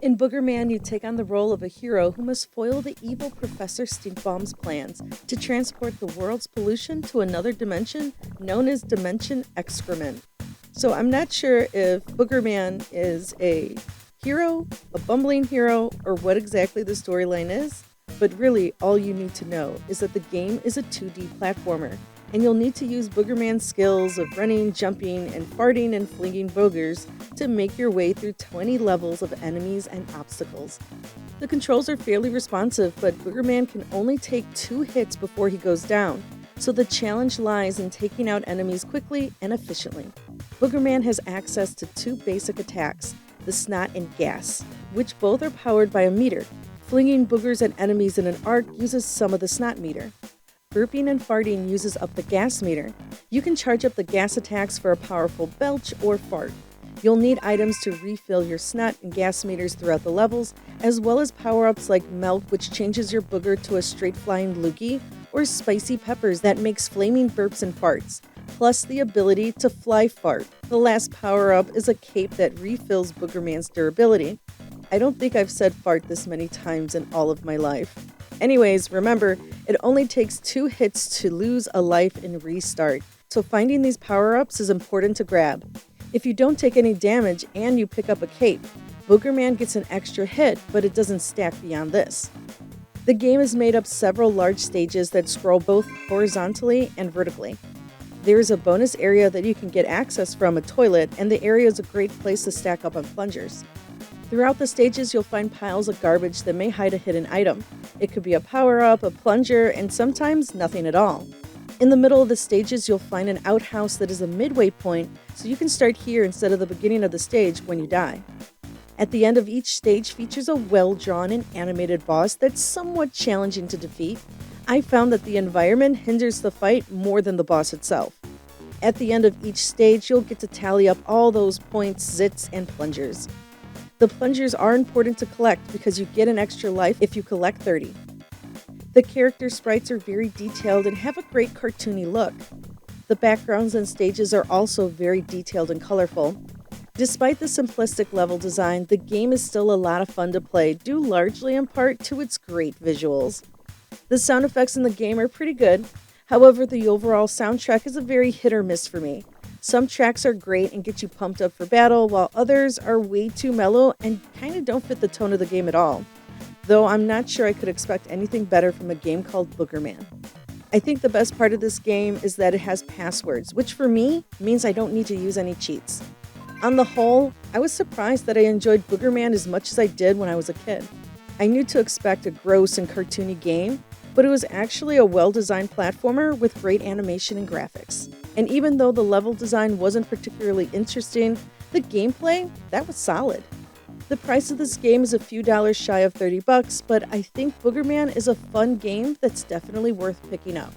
In Boogerman, you take on the role of a hero who must foil the evil Professor Stinkbomb's plans to transport the world's pollution to another dimension known as Dimension Excrement. So I'm not sure if Boogerman is a hero, a bumbling hero, or what exactly the storyline is, but really all you need to know is that the game is a 2D platformer, and you'll need to use Boogerman's skills of running, jumping, and farting and flinging boogers to make your way through 20 levels of enemies and obstacles. The controls are fairly responsive, but Boogerman can only take 2 hits before he goes down, so the challenge lies in taking out enemies quickly and efficiently. Boogerman has access to 2 basic attacks, the snot and gas, which both are powered by a meter. Flinging boogers at enemies in an arc uses some of the snot meter. Burping and farting uses up the gas meter. You can charge up the gas attacks for a powerful belch or fart. You'll need items to refill your snot and gas meters throughout the levels, as well as power-ups like Melt, which changes your booger to a straight-flying loogie, or Spicy Peppers that makes flaming burps and farts, plus the ability to fly fart. The last power-up is a cape that refills Boogerman's durability. I don't think I've said fart this many times in all of my life. Anyways, remember, it only takes 2 hits to lose a life and restart, so finding these power-ups is important to grab. If you don't take any damage and you pick up a cape, Boogerman gets an extra hit, but it doesn't stack beyond this. The game is made up several large stages that scroll both horizontally and vertically. There is a bonus area that you can get access from a toilet, and the area is a great place to stack up on plungers. Throughout the stages, you'll find piles of garbage that may hide a hidden item. It could be a power-up, a plunger, and sometimes nothing at all. In the middle of the stages, you'll find an outhouse that is a midway point, so you can start here instead of the beginning of the stage when you die. At the end of each stage features a well-drawn and animated boss that's somewhat challenging to defeat. I found that the environment hinders the fight more than the boss itself. At the end of each stage, you'll get to tally up all those points, zits, and plungers. The plungers are important to collect because you get an extra life if you collect 30. The character sprites are very detailed and have a great cartoony look. The backgrounds and stages are also very detailed and colorful. Despite the simplistic level design, the game is still a lot of fun to play, due largely in part to its great visuals. The sound effects in the game are pretty good. However, the overall soundtrack is a very hit or miss for me. Some tracks are great and get you pumped up for battle, while others are way too mellow and kind of don't fit the tone of the game at all. Though I'm not sure I could expect anything better from a game called Boogerman. I think the best part of this game is that it has passwords, which for me means I don't need to use any cheats. On the whole, I was surprised that I enjoyed Boogerman as much as I did when I was a kid. I knew to expect a gross and cartoony game, but it was actually a well-designed platformer with great animation and graphics. And even though the level design wasn't particularly interesting, the gameplay, that was solid. The price of this game is a few dollars shy of $30, but I think Boogerman is a fun game that's definitely worth picking up.